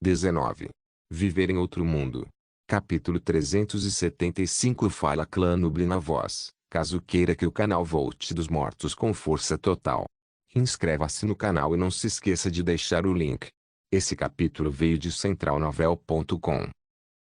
19. Viver em outro mundo. Capítulo 375. Fala Clã Nubli na voz, caso queira que o canal volte dos mortos com força total. Inscreva-se no canal e não se esqueça de deixar o link. Esse capítulo veio de centralnovel.com.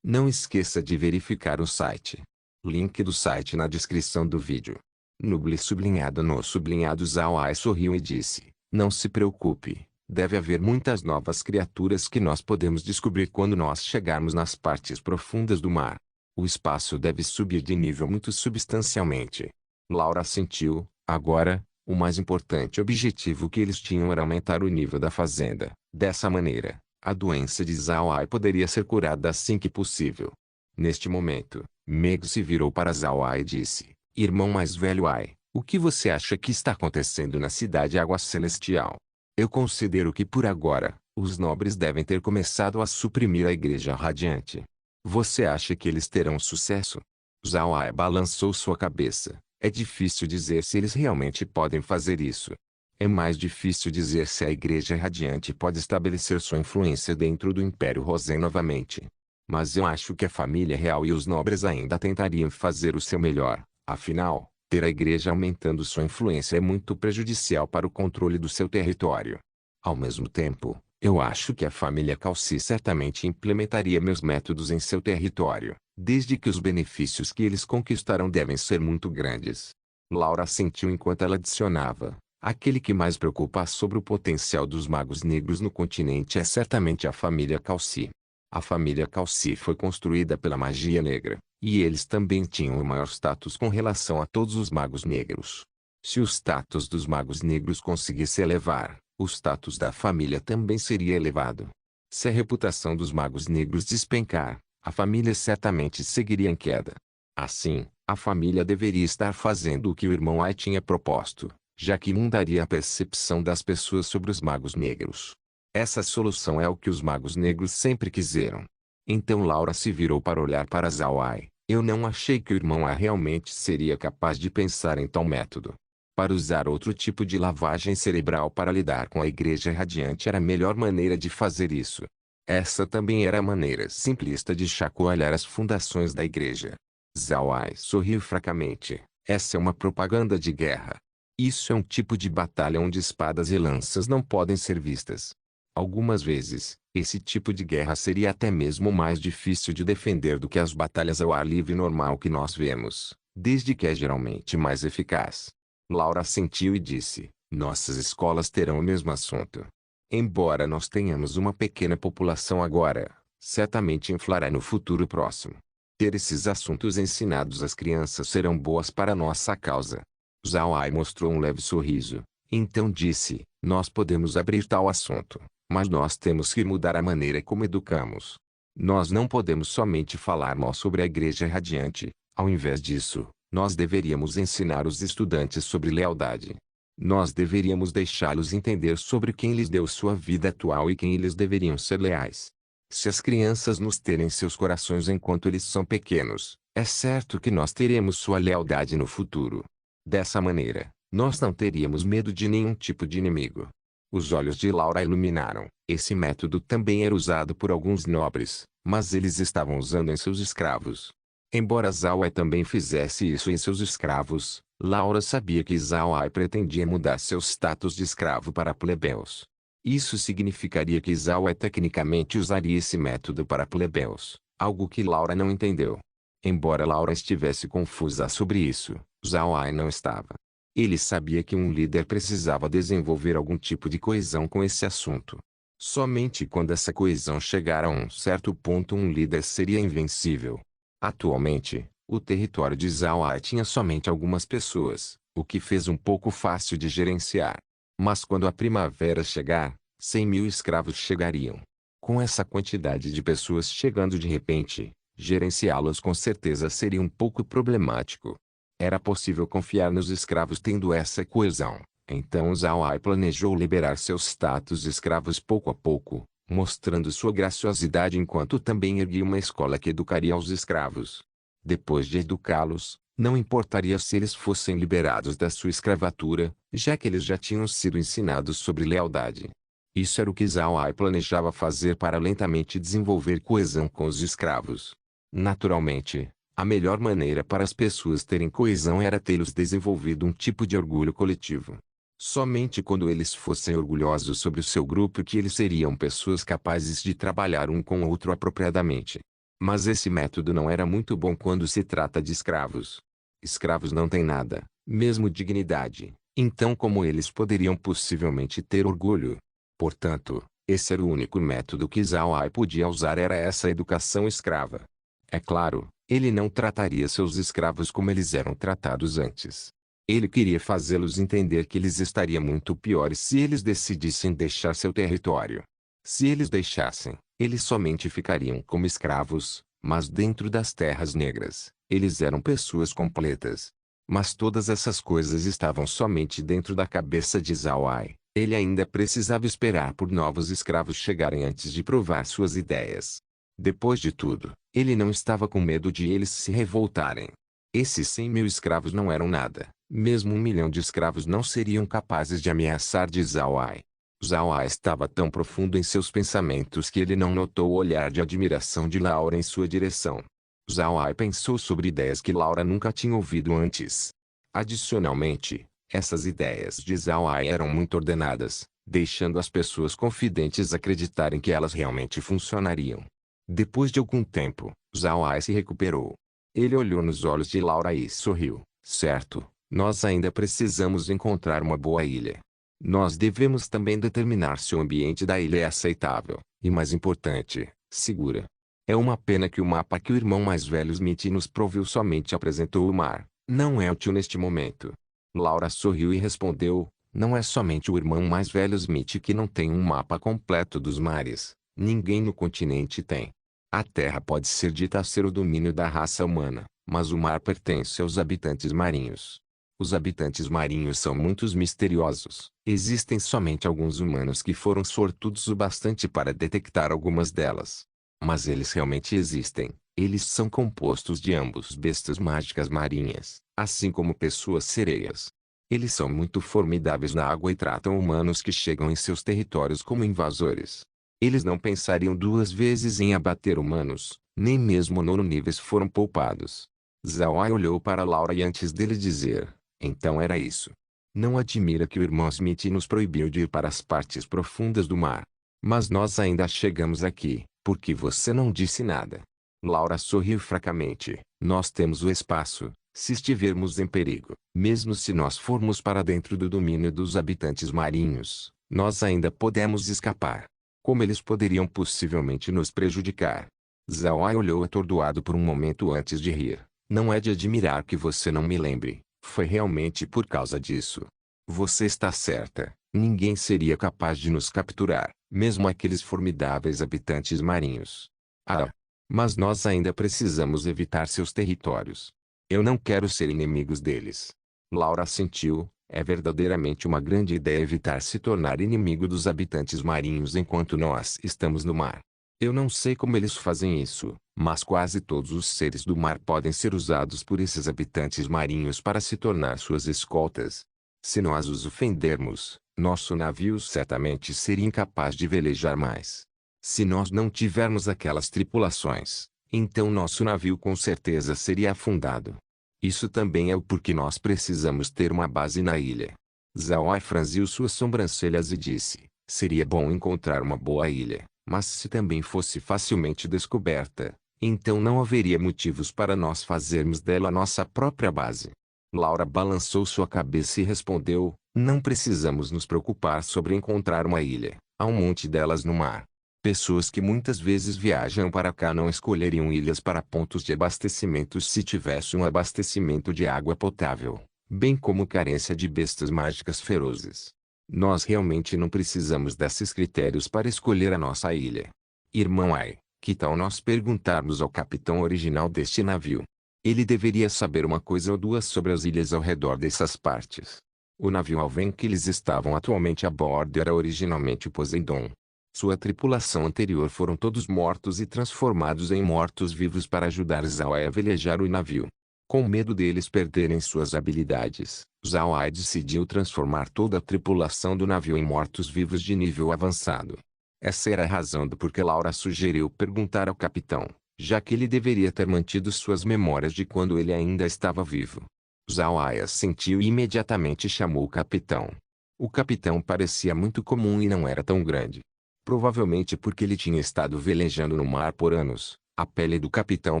Não esqueça de verificar o site. Link do site na descrição do vídeo. Nubli sublinhado no sublinhado Zhao sorriu e disse, não se preocupe, deve haver muitas novas criaturas que nós podemos descobrir quando nós chegarmos nas partes profundas do mar. O espaço deve subir de nível muito substancialmente. Laura assentiu. Agora, o mais importante objetivo que eles tinham era aumentar o nível da fazenda. Dessa maneira, a doença de Zhao poderia ser curada assim que possível. Neste momento, Meg se virou para Zhao e disse, irmão mais velho Ai, o que você acha que está acontecendo na cidade Água Celestial? Eu considero que por agora, os nobres devem ter começado a suprimir a Igreja Radiante. Você acha que eles terão sucesso? Zhao balançou sua cabeça. É difícil dizer se eles realmente podem fazer isso. É mais difícil dizer se a Igreja Radiante pode estabelecer sua influência dentro do Império Rosen novamente. Mas eu acho que a família real e os nobres ainda tentariam fazer o seu melhor. Afinal, ter a Igreja aumentando sua influência é muito prejudicial para o controle do seu território. Ao mesmo tempo, eu acho que a família Calci certamente implementaria meus métodos em seu território, desde que os benefícios que eles conquistarão devem ser muito grandes. Laura assentiu enquanto ela adicionava, aquele que mais preocupa sobre o potencial dos magos negros no continente é certamente a família Calci. A família Calci foi construída pela magia negra, e eles também tinham o maior status com relação a todos os magos negros. Se o status dos magos negros conseguisse elevar, o status da família também seria elevado. Se a reputação dos magos negros despencar, a família certamente seguiria em queda. Assim, a família deveria estar fazendo o que o irmão Ai tinha proposto, já que mudaria a percepção das pessoas sobre os magos negros. Essa solução é o que os magos negros sempre quiseram. Então Laura se virou para olhar para Zhao. Eu não achei que o irmão Ai realmente seria capaz de pensar em tal método. Para usar outro tipo de lavagem cerebral para lidar com a Igreja Radiante era a melhor maneira de fazer isso. Essa também era a maneira simplista de chacoalhar as fundações da Igreja. Zhao sorriu fracamente. Essa é uma propaganda de guerra. Isso é um tipo de batalha onde espadas e lanças não podem ser vistas. Algumas vezes, esse tipo de guerra seria até mesmo mais difícil de defender do que as batalhas ao ar livre normal que nós vemos, desde que é geralmente mais eficaz. Laura assentiu e disse, nossas escolas terão o mesmo assunto. Embora nós tenhamos uma pequena população agora, certamente inflará no futuro próximo. Ter esses assuntos ensinados às crianças serão boas para nossa causa. Zhao mostrou um leve sorriso. Então disse, nós podemos abrir tal assunto, mas nós temos que mudar a maneira como educamos. Nós não podemos somente falar mal sobre a Igreja Radiante. Ao invés disso, nós deveríamos ensinar os estudantes sobre lealdade. Nós deveríamos deixá-los entender sobre quem lhes deu sua vida atual e quem eles deveriam ser leais. Se as crianças nos terem seus corações enquanto eles são pequenos, é certo que nós teremos sua lealdade no futuro. Dessa maneira, nós não teríamos medo de nenhum tipo de inimigo. Os olhos de Laura iluminaram. Esse método também era usado por alguns nobres, mas eles estavam usando em seus escravos. Embora Zhao também fizesse isso em seus escravos, Laura sabia que Zhao pretendia mudar seu status de escravo para plebeus. Isso significaria que Zhao tecnicamente usaria esse método para plebeus, algo que Laura não entendeu. Embora Laura estivesse confusa sobre isso, Zhao não estava. Ele sabia que um líder precisava desenvolver algum tipo de coesão com esse assunto. Somente quando essa coesão chegar a um certo ponto um líder seria invencível. Atualmente, o território de Zhao tinha somente algumas pessoas, o que fez um pouco fácil de gerenciar. Mas quando a primavera chegar, 100.000 escravos chegariam. Com essa quantidade de pessoas chegando de repente, gerenciá-los com certeza seria um pouco problemático. Era possível confiar nos escravos tendo essa coesão. Então Zhao planejou liberar seus status de escravos pouco a pouco, mostrando sua graciosidade enquanto também erguia uma escola que educaria os escravos. Depois de educá-los, não importaria se eles fossem liberados da sua escravatura, já que eles já tinham sido ensinados sobre lealdade. Isso era o que Zhao Ai planejava fazer para lentamente desenvolver coesão com os escravos. Naturalmente, a melhor maneira para as pessoas terem coesão era tê-los desenvolvido um tipo de orgulho coletivo. Somente quando eles fossem orgulhosos sobre o seu grupo que eles seriam pessoas capazes de trabalhar um com o outro apropriadamente. Mas esse método não era muito bom quando se trata de escravos. Escravos não têm nada, mesmo dignidade, então como eles poderiam possivelmente ter orgulho? Portanto, esse era o único método que Zhao Ai podia usar, era essa educação escrava. É claro, ele não trataria seus escravos como eles eram tratados antes. Ele queria fazê-los entender que eles estariam muito piores se eles decidissem deixar seu território. Se eles deixassem, eles somente ficariam como escravos, mas dentro das terras negras, eles eram pessoas completas. Mas todas essas coisas estavam somente dentro da cabeça de Zhao Ai. Ele ainda precisava esperar por novos escravos chegarem antes de provar suas ideias. Depois de tudo, ele não estava com medo de eles se revoltarem. Esses 100.000 escravos não eram nada. Mesmo 1 milhão de escravos não seriam capazes de ameaçar de Zhao Ai. Zhao Ai estava tão profundo em seus pensamentos que ele não notou o olhar de admiração de Laura em sua direção. Zhao Ai pensou sobre ideias que Laura nunca tinha ouvido antes. Adicionalmente, essas ideias de Zhao Ai eram muito ordenadas, deixando as pessoas confidentes acreditarem que elas realmente funcionariam. Depois de algum tempo, Zhao Ai se recuperou. Ele olhou nos olhos de Laura e sorriu. Certo, nós ainda precisamos encontrar uma boa ilha. Nós devemos também determinar se o ambiente da ilha é aceitável, e mais importante, segura. É uma pena que o mapa que o irmão mais velho Smith nos proveu somente apresentou o mar. Não é útil neste momento. Laura sorriu e respondeu, não é somente o irmão mais velho Smith que não tem um mapa completo dos mares. Ninguém no continente tem. A terra pode ser dita ser o domínio da raça humana, mas o mar pertence aos habitantes marinhos. Os habitantes marinhos são muito misteriosos. Existem somente alguns humanos que foram sortudos o bastante para detectar algumas delas. Mas eles realmente existem. Eles são compostos de ambos bestas mágicas marinhas, assim como pessoas sereias. Eles são muito formidáveis na água e tratam humanos que chegam em seus territórios como invasores. Eles não pensariam duas vezes em abater humanos, nem mesmo níveis foram poupados. Zhao Ai olhou para Laura e antes dele dizer, então era isso. Não admira que o irmão Smith nos proibiu de ir para as partes profundas do mar. Mas nós ainda chegamos aqui, porque você não disse nada. Laura sorriu fracamente. Nós temos o espaço, se estivermos em perigo. Mesmo se nós formos para dentro do domínio dos habitantes marinhos, nós ainda podemos escapar. Como eles poderiam possivelmente nos prejudicar? Zhao Ai olhou atordoado por um momento antes de rir. Não é de admirar que você não me lembre. Foi realmente por causa disso. Você está certa. Ninguém seria capaz de nos capturar, mesmo aqueles formidáveis habitantes marinhos. Ah! Mas nós ainda precisamos evitar seus territórios. Eu não quero ser inimigos deles. Laura assentiu. É verdadeiramente uma grande ideia evitar se tornar inimigo dos habitantes marinhos enquanto nós estamos no mar. Eu não sei como eles fazem isso, mas quase todos os seres do mar podem ser usados por esses habitantes marinhos para se tornar suas escoltas. Se nós os ofendermos, nosso navio certamente seria incapaz de velejar mais. Se nós não tivermos aquelas tripulações, então nosso navio com certeza seria afundado. Isso também é o porquê nós precisamos ter uma base na ilha. Zhao Ai franziu suas sobrancelhas e disse, seria bom encontrar uma boa ilha, mas se também fosse facilmente descoberta, então não haveria motivos para nós fazermos dela nossa própria base. Laura balançou sua cabeça e respondeu, não precisamos nos preocupar sobre encontrar uma ilha, há um monte delas no mar. Pessoas que muitas vezes viajam para cá não escolheriam ilhas para pontos de abastecimento se tivesse um abastecimento de água potável, bem como carência de bestas mágicas ferozes. Nós realmente não precisamos desses critérios para escolher a nossa ilha. Irmão Ai, que tal nós perguntarmos ao capitão original deste navio? Ele deveria saber uma coisa ou duas sobre as ilhas ao redor dessas partes. O navio Alven que eles estavam atualmente a bordo era originalmente o Poseidon. Sua tripulação anterior foram todos mortos e transformados em mortos-vivos para ajudar Zhao Ai a velejar o navio. Com medo deles perderem suas habilidades, Zhao Ai decidiu transformar toda a tripulação do navio em mortos-vivos de nível avançado. Essa era a razão do porquê Laura sugeriu perguntar ao capitão, já que ele deveria ter mantido suas memórias de quando ele ainda estava vivo. Zhao Ai assentiu e imediatamente chamou o capitão. O capitão parecia muito comum e não era tão grande. Provavelmente porque ele tinha estado velejando no mar por anos, a pele do capitão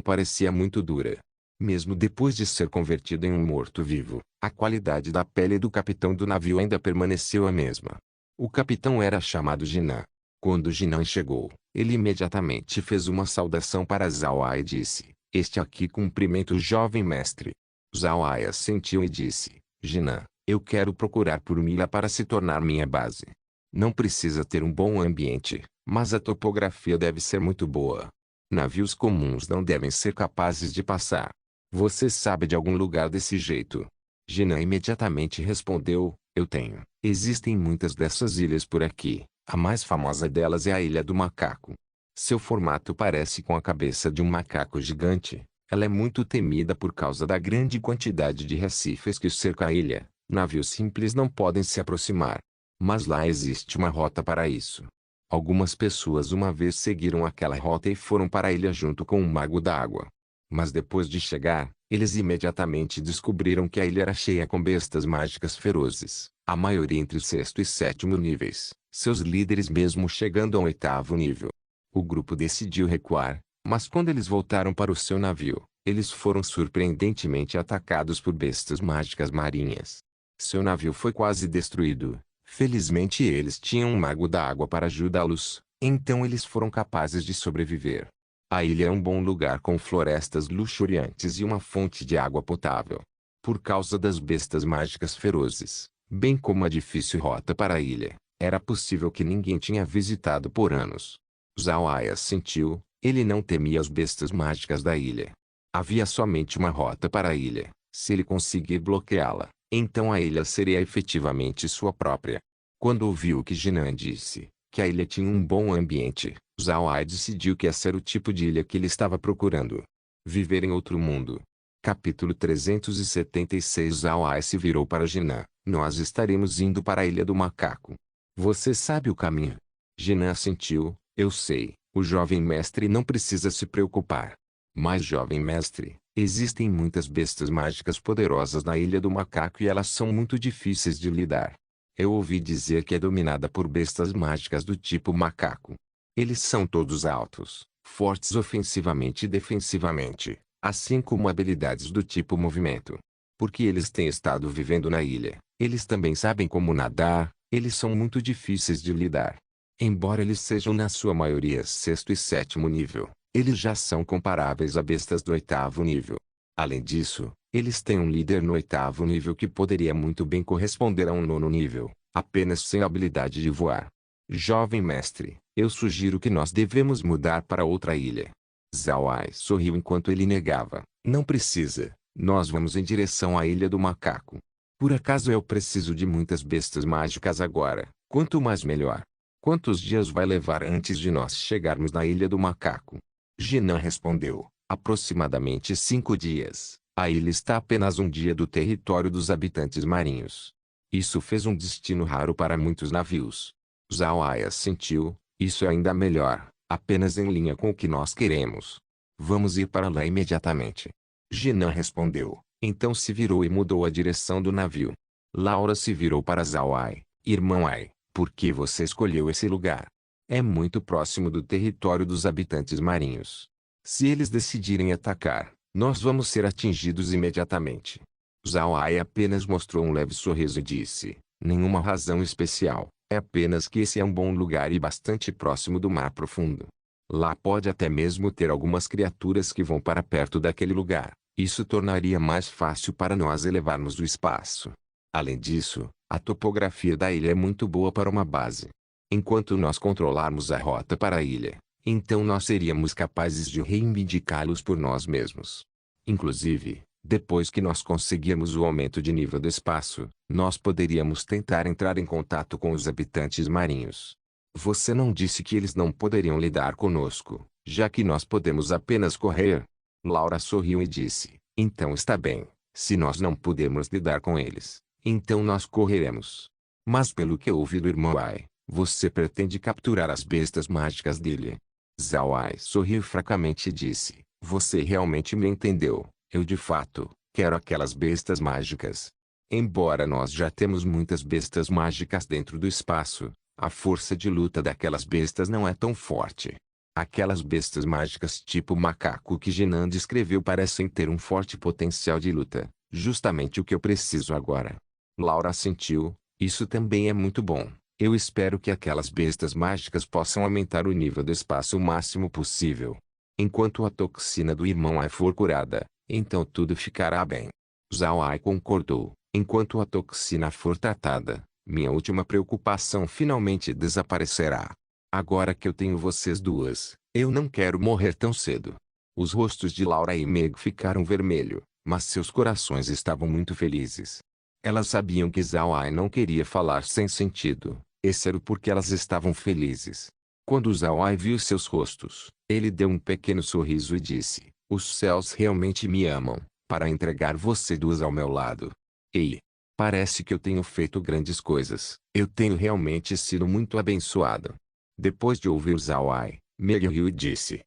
parecia muito dura. Mesmo depois de ser convertido em um morto-vivo, a qualidade da pele do capitão do navio ainda permaneceu a mesma. O capitão era chamado Jinan. Quando Jinan chegou, ele imediatamente fez uma saudação para Zhao Ai e disse: "Este aqui cumprimenta o jovem mestre." Zhao Ai assentiu e disse: "Jinan, eu quero procurar por uma ilha para se tornar minha base. Não precisa ter um bom ambiente, mas a topografia deve ser muito boa. Navios comuns não devem ser capazes de passar. Você sabe de algum lugar desse jeito?" Jinan imediatamente respondeu: "Eu tenho. Existem muitas dessas ilhas por aqui. A mais famosa delas é a Ilha do Macaco. Seu formato parece com a cabeça de um macaco gigante. Ela é muito temida por causa da grande quantidade de recifes que cerca a ilha. Navios simples não podem se aproximar. Mas lá existe uma rota para isso. Algumas pessoas uma vez seguiram aquela rota e foram para a ilha junto com um mago da água. Mas depois de chegar, eles imediatamente descobriram que a ilha era cheia com bestas mágicas ferozes, a maioria entre o sexto e sétimo níveis, seus líderes mesmo chegando ao oitavo nível. O grupo decidiu recuar, mas quando eles voltaram para o seu navio, eles foram surpreendentemente atacados por bestas mágicas marinhas. Seu navio foi quase destruído. Felizmente eles tinham um mago da água para ajudá-los, então eles foram capazes de sobreviver. A ilha é um bom lugar com florestas luxuriantes e uma fonte de água potável. Por causa das bestas mágicas ferozes, bem como a difícil rota para a ilha, era possível que ninguém tinha visitado por anos. Zhao Ai assentiu, ele não temia as bestas mágicas da ilha. Havia somente uma rota para a ilha, se ele conseguir bloqueá-la, então a ilha seria efetivamente sua própria. Quando ouviu que Jinan disse que a ilha tinha um bom ambiente, Zhao Ai decidiu que esse era o tipo de ilha que ele estava procurando. Viver em outro mundo. Capítulo 376. Zhao Ai se virou para Jinan. "Nós estaremos indo para a Ilha do Macaco. Você sabe o caminho?" Jinan assentiu: "Eu sei, o jovem mestre não precisa se preocupar." "Mas jovem mestre, existem muitas bestas mágicas poderosas na Ilha do Macaco e elas são muito difíceis de lidar. Eu ouvi dizer que é dominada por bestas mágicas do tipo macaco. Eles são todos altos, fortes ofensivamente e defensivamente, assim como habilidades do tipo movimento. Porque eles têm estado vivendo na ilha, eles também sabem como nadar, eles são muito difíceis de lidar. Embora eles sejam na sua maioria sexto e sétimo nível, eles já são comparáveis a bestas do oitavo nível. Além disso, eles têm um líder no oitavo nível que poderia muito bem corresponder a um nono nível, apenas sem a habilidade de voar. Jovem mestre, eu sugiro que nós devemos mudar para outra ilha." Zhao Ai sorriu enquanto ele negava: "Não precisa, nós vamos em direção à Ilha do Macaco. Por acaso eu preciso de muitas bestas mágicas agora, quanto mais melhor. Quantos dias vai levar antes de nós chegarmos na Ilha do Macaco?" Jinan respondeu: "Aproximadamente 5 dias. A ilha está a apenas um dia do território dos habitantes marinhos. Isso fez um destino raro para muitos navios." Zhao Ai assentiu: "Isso é ainda melhor, apenas em linha com o que nós queremos. Vamos ir para lá imediatamente." Jinan respondeu, então se virou e mudou a direção do navio. Laura se virou para Zhao Ai: "Irmão Ai, por que você escolheu esse lugar? É muito próximo do território dos habitantes marinhos. Se eles decidirem atacar, nós vamos ser atingidos imediatamente." Zhao Ai apenas mostrou um leve sorriso e disse: "Nenhuma razão especial, é apenas que esse é um bom lugar e bastante próximo do mar profundo. Lá pode até mesmo ter algumas criaturas que vão para perto daquele lugar. Isso tornaria mais fácil para nós elevarmos o espaço. Além disso, a topografia da ilha é muito boa para uma base. Enquanto nós controlarmos a rota para a ilha, então nós seríamos capazes de reivindicá-los por nós mesmos. Inclusive, depois que nós conseguirmos o aumento de nível do espaço, nós poderíamos tentar entrar em contato com os habitantes marinhos. Você não disse que eles não poderiam lidar conosco, já que nós podemos apenas correr?" Laura sorriu e disse: Então está bem, se nós não pudermos lidar com eles, então nós correremos. Mas pelo que ouvi do irmão Ai, você pretende capturar as bestas mágicas dele. Zhao Ai sorriu fracamente e disse, você realmente me entendeu, eu de fato, quero aquelas bestas mágicas. Embora nós já temos muitas bestas mágicas dentro do espaço, a força de luta daquelas bestas não é tão forte. Aquelas bestas mágicas tipo macaco que Jinan descreveu parecem ter um forte potencial de luta, justamente o que eu preciso agora. Laura assentiu, isso também é muito bom. Eu espero que aquelas bestas mágicas possam aumentar o nível do espaço o máximo possível. Enquanto a toxina do irmão Ai for curada, então tudo ficará bem. Zhao Ai concordou. Enquanto a toxina for tratada, minha última preocupação finalmente desaparecerá. Agora que eu tenho vocês duas, eu não quero morrer tão cedo. Os rostos de Laura e Meg ficaram vermelhos, mas seus corações estavam muito felizes. Elas sabiam que Zhao Ai não queria falar sem sentido, exceto porque elas estavam felizes. Quando Zhao Ai viu seus rostos, ele deu um pequeno sorriso e disse, os céus realmente me amam, para entregar você duas ao meu lado. Ei, parece que eu tenho feito grandes coisas, eu tenho realmente sido muito abençoado. Depois de ouvir Zhao Ai, Meg riu e disse,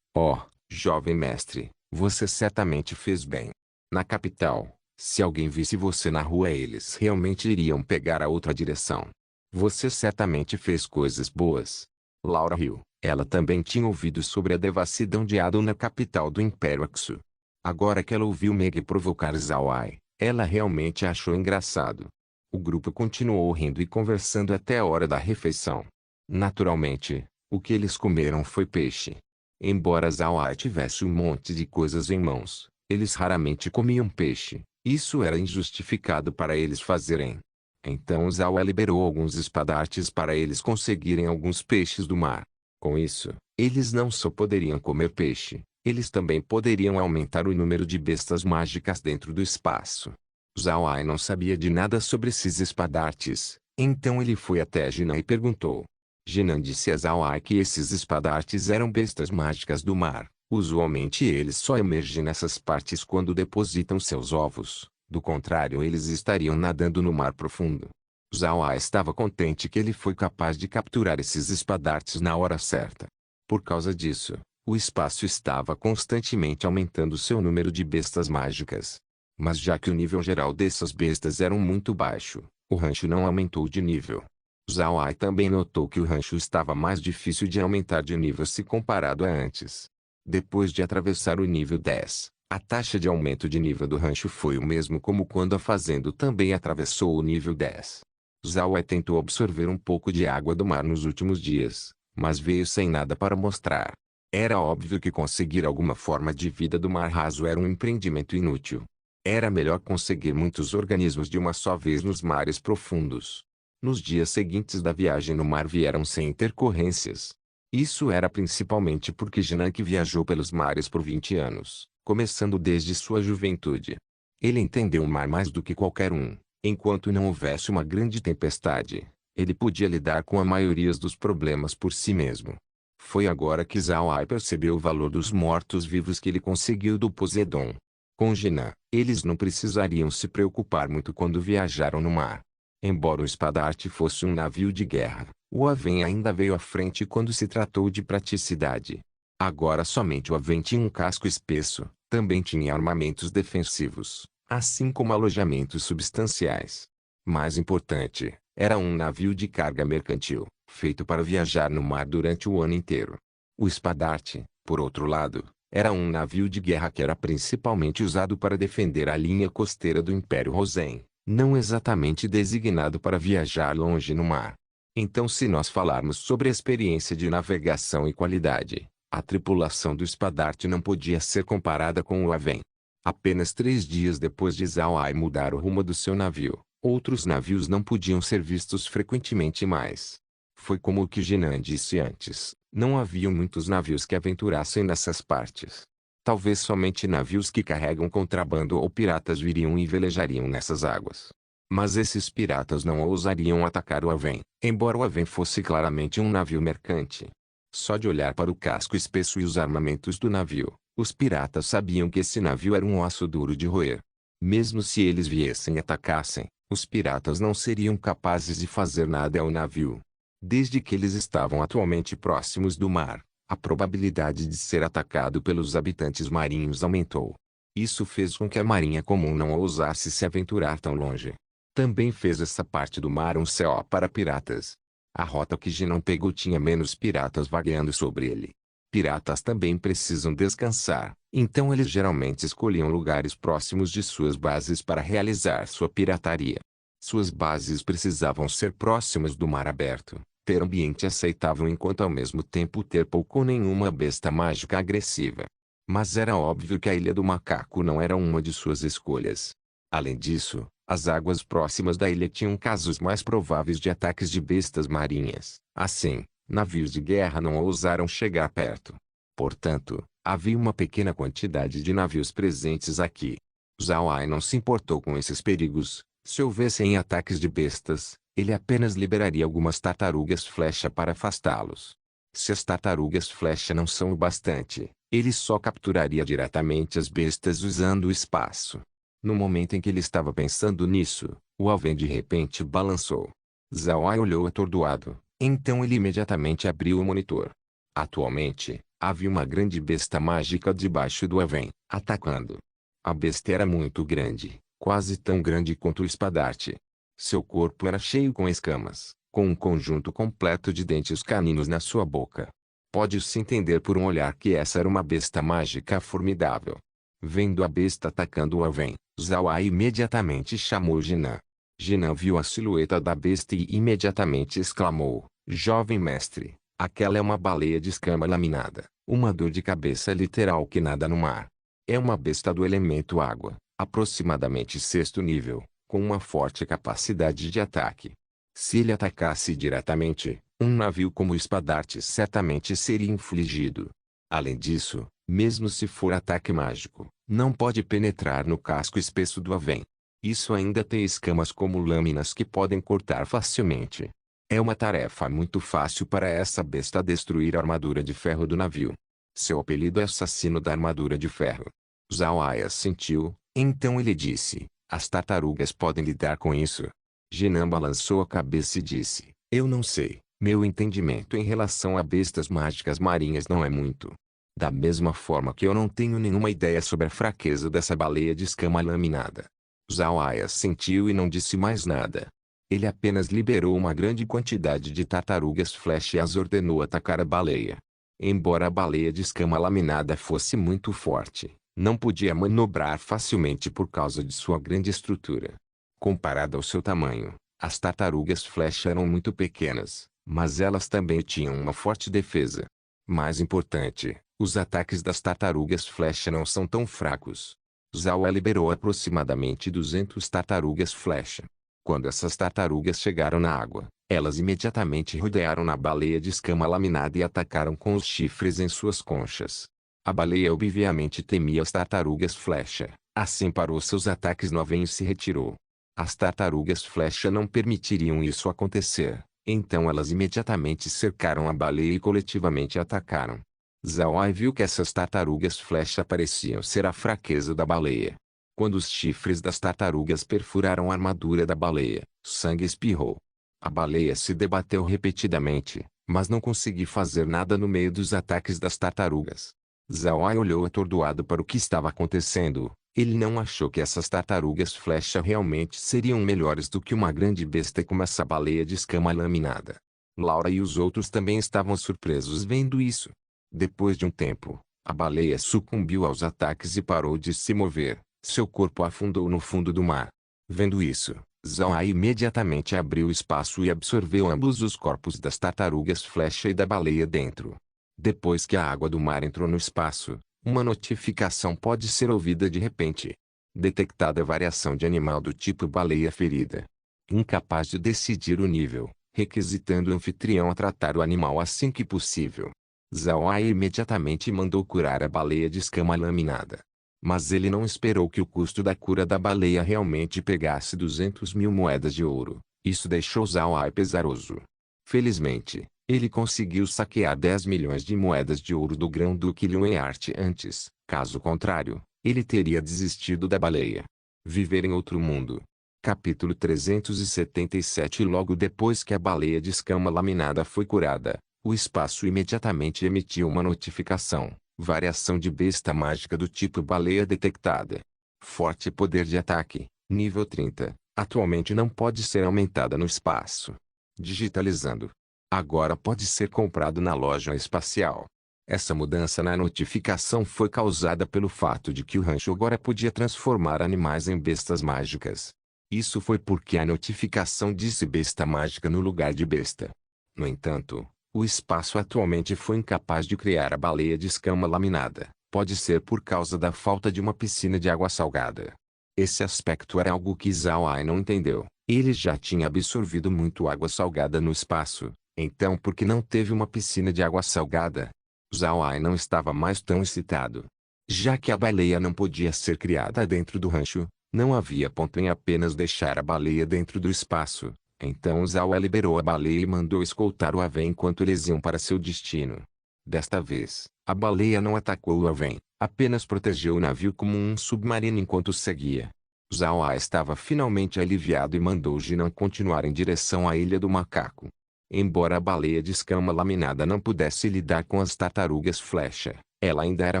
jovem mestre, você certamente fez bem. Na capital, se alguém visse você na rua eles realmente iriam pegar a outra direção. Você certamente fez coisas boas. Laura riu. Ela também tinha ouvido sobre a devassidão de Ado na capital do Império Axu. Agora que ela ouviu Meg provocar Zhao Ai, ela realmente achou engraçado. O grupo continuou rindo e conversando até a hora da refeição. Naturalmente, o que eles comeram foi peixe. Embora Zhao Ai tivesse um monte de coisas em mãos, eles raramente comiam peixe. Isso era injustificado para eles fazerem. Então Zhao Ai liberou alguns espadartes para eles conseguirem alguns peixes do mar. Com isso, eles não só poderiam comer peixe, eles também poderiam aumentar o número de bestas mágicas dentro do espaço. Zhao Ai não sabia de nada sobre esses espadartes, então ele foi até Jinan e perguntou. Jinan disse a Zhao Ai que esses espadartes eram bestas mágicas do mar. Usualmente eles só emergem nessas partes quando depositam seus ovos, do contrário eles estariam nadando no mar profundo. Zhao Ai estava contente que ele foi capaz de capturar esses espadartes na hora certa. Por causa disso, o espaço estava constantemente aumentando seu número de bestas mágicas. Mas já que o nível geral dessas bestas era muito baixo, o rancho não aumentou de nível. Zhao Ai também notou que o rancho estava mais difícil de aumentar de nível se comparado a antes. Depois de atravessar o nível 10, a taxa de aumento de nível do rancho foi o mesmo como quando a fazenda também atravessou o nível 10. Zhao Ai tentou absorver um pouco de água do mar nos últimos dias, mas veio sem nada para mostrar. Era óbvio que conseguir alguma forma de vida do mar raso era um empreendimento inútil. Era melhor conseguir muitos organismos de uma só vez nos mares profundos. Nos dias seguintes da viagem no mar vieram sem intercorrências. Isso era principalmente porque Jinan viajou pelos mares por 20 anos, começando desde sua juventude. Ele entendeu o mar mais do que qualquer um. Enquanto não houvesse uma grande tempestade, ele podia lidar com a maioria dos problemas por si mesmo. Foi agora que Zhao Ai percebeu o valor dos mortos-vivos que ele conseguiu do Poseidon. Com Jinan, eles não precisariam se preocupar muito quando viajaram no mar. Embora o espadarte fosse um navio de guerra, o Aven ainda veio à frente quando se tratou de praticidade. Agora somente o Aven tinha um casco espesso, também tinha armamentos defensivos, assim como alojamentos substanciais. Mais importante, era um navio de carga mercantil, feito para viajar no mar durante o ano inteiro. O espadarte, por outro lado, era um navio de guerra que era principalmente usado para defender a linha costeira do Império Rosen, não exatamente designado para viajar longe no mar. Então, se nós falarmos sobre a experiência de navegação e qualidade, a tripulação do espadarte não podia ser comparada com o Aven. Apenas 3 dias depois de Zhao Ai mudar o rumo do seu navio, outros navios não podiam ser vistos frequentemente mais. Foi como o que Jinan disse antes, não haviam muitos navios que aventurassem nessas partes. Talvez somente navios que carregam contrabando ou piratas viriam e velejariam nessas águas. Mas esses piratas não ousariam atacar o Aven, embora o Aven fosse claramente um navio mercante. Só de olhar para o casco espesso e os armamentos do navio, Os piratas sabiam que esse navio era um osso duro de roer. Mesmo se eles viessem e atacassem, os piratas não seriam capazes de fazer nada ao navio. Desde que eles estavam atualmente próximos do mar, a probabilidade de ser atacado pelos habitantes marinhos aumentou. Isso fez com que a marinha comum não ousasse se aventurar tão longe. Também fez essa parte do mar um céu para piratas. A rota que Jinan pegou tinha menos piratas vagueando sobre ele. Piratas também precisam descansar, então eles geralmente escolhiam lugares próximos de suas bases para realizar sua pirataria. Suas bases precisavam ser próximas do mar aberto, ter ambiente aceitável enquanto ao mesmo tempo ter pouco ou nenhuma besta mágica agressiva. Mas era óbvio que a Ilha do Macaco não era uma de suas escolhas. Além disso, as águas próximas da ilha tinham casos mais prováveis de ataques de bestas marinhas. Assim, navios de guerra não ousaram chegar perto. Portanto, havia uma pequena quantidade de navios presentes aqui. Zhao Ai não se importou com esses perigos. Se houvessem ataques de bestas, ele apenas liberaria algumas tartarugas flecha para afastá-los. Se as tartarugas flecha não são o bastante, ele só capturaria diretamente as bestas usando o espaço. No momento em que ele estava pensando nisso, o alvém de repente balançou. Zhao Ai olhou atordoado, então ele imediatamente abriu o monitor. Atualmente, havia uma grande besta mágica debaixo do alvém, atacando. A besta era muito grande, quase tão grande quanto o espadarte. Seu corpo era cheio com escamas, com um conjunto completo de dentes caninos na sua boca. Pode-se entender por um olhar que essa era uma besta mágica formidável. Vendo a besta atacando o alvém, Zhao Ai imediatamente chamou Jinan. Jinan viu a silhueta da besta e imediatamente exclamou: "Jovem mestre, aquela é uma baleia de escama laminada, uma dor de cabeça literal que nada no mar. É uma besta do elemento água, aproximadamente sexto nível, com uma forte capacidade de ataque. Se ele atacasse diretamente, um navio como o espadarte certamente seria infligido. Além disso, mesmo se for ataque mágico, não pode penetrar no casco espesso do alvém. Isso ainda tem escamas como lâminas que podem cortar facilmente. É uma tarefa muito fácil para essa besta destruir a armadura de ferro do navio. Seu apelido é Assassino da Armadura de Ferro." Zhao Ai assentiu, então ele disse: "As tartarugas podem lidar com isso?" Jinan balançou a cabeça e disse: "Eu não sei, meu entendimento em relação a bestas mágicas marinhas não é muito. Da mesma forma que eu não tenho nenhuma ideia sobre a fraqueza dessa baleia de escama laminada." Zhao Ai assentiu e não disse mais nada. Ele apenas liberou uma grande quantidade de tartarugas flecha e as ordenou atacar a baleia. Embora a baleia de escama laminada fosse muito forte, não podia manobrar facilmente por causa de sua grande estrutura. Comparada ao seu tamanho, as tartarugas flecha eram muito pequenas, mas elas também tinham uma forte defesa. Mais importante, os ataques das tartarugas flecha não são tão fracos. Zhao liberou aproximadamente 200 tartarugas flecha. Quando essas tartarugas chegaram na água, elas imediatamente rodearam na baleia de escama laminada e atacaram com os chifres em suas conchas. A baleia obviamente temia as tartarugas flecha, assim parou seus ataques no alvém e se retirou. As tartarugas flecha não permitiriam isso acontecer, então elas imediatamente cercaram a baleia e coletivamente atacaram. Zhao Ai viu que essas tartarugas flecha pareciam ser a fraqueza da baleia. Quando os chifres das tartarugas perfuraram a armadura da baleia, sangue espirrou. A baleia se debateu repetidamente, mas não conseguiu fazer nada no meio dos ataques das tartarugas. Zhao Ai olhou atordoado para o que estava acontecendo. Ele não achou que essas tartarugas flecha realmente seriam melhores do que uma grande besta como essa baleia de escama laminada. Laura e os outros também estavam surpresos vendo isso. Depois de um tempo, a baleia sucumbiu aos ataques e parou de se mover. Seu corpo afundou no fundo do mar. Vendo isso, Zhao Ai imediatamente abriu espaço e absorveu ambos os corpos das tartarugas flecha e da baleia dentro. Depois que a água do mar entrou no espaço, uma notificação pode ser ouvida de repente. Detectada variação de animal do tipo baleia ferida. Incapaz de decidir o nível, requisitando o anfitrião a tratar o animal assim que possível. Zhao Ai imediatamente mandou curar a baleia de escama laminada. Mas ele não esperou que o custo da cura da baleia realmente pegasse 200.000 moedas de ouro. Isso deixou Zhao Ai pesaroso. Felizmente, ele conseguiu saquear 10 milhões de moedas de ouro do grão-duque Liueart antes, Caso contrário, ele teria desistido da baleia. Viver em outro mundo. Capítulo 377. Logo depois que a baleia de escama laminada foi curada, o espaço imediatamente emitiu uma notificação. Variação de besta mágica do tipo baleia detectada. Forte poder de ataque, nível 30. Atualmente não pode ser aumentada no espaço. Digitalizando. Agora pode ser comprado na loja espacial. Essa mudança na notificação foi causada pelo fato de que o rancho agora podia transformar animais em bestas mágicas. Isso foi porque a notificação disse besta mágica no lugar de besta. No entanto, o espaço atualmente foi incapaz de criar a baleia de escama laminada. Pode ser por causa da falta de uma piscina de água salgada. Esse aspecto era algo que Zhao Ai não entendeu. Ele já tinha absorvido muito água salgada no espaço, então por que não teve uma piscina de água salgada? Zhao Ai não estava mais tão excitado. Já que a baleia não podia ser criada dentro do rancho, não havia ponto em apenas deixar a baleia dentro do espaço. Então Zhao Ai liberou a baleia e mandou escoltar o Aven enquanto eles iam para seu destino. Desta vez, a baleia não atacou o Aven, apenas protegeu o navio como um submarino enquanto seguia. Zhao Ai estava finalmente aliviado e mandou Jinan continuar em direção à Ilha do Macaco. Embora a baleia de escama laminada não pudesse lidar com as tartarugas flecha, ela ainda era